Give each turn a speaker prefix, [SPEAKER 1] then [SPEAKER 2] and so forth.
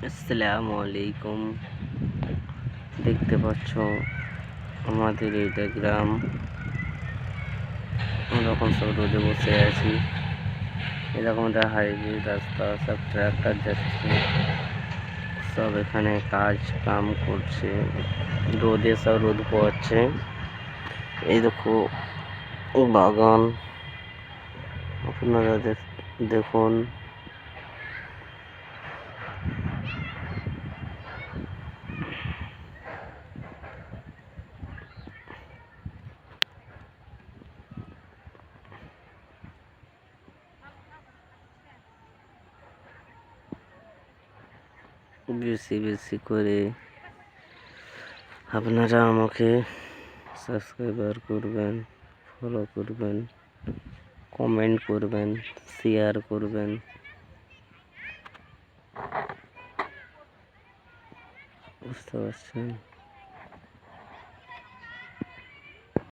[SPEAKER 1] আসসালামু আলাইকুম। দেখতে পাচ্ছ আমাদের এটা গ্রাম। আমরা এখন সব রোদে বসে আছি। এরকম একটা হাইওয়ে রাস্তা, সব ট্রাক্টর যাচ্ছে, সব এখানে কাম করছে, রোদে সব রোদ পোয়াচ্ছে। এই দেখো বাগান, আপনারা দেখুন। বেশি বেশি করে আপনারা আমাকে সাবস্ক্রাইবার করবেন, ফলো করবেন, কমেন্ট করবেন, শেয়ার করবেন। বুঝতে পারছেন?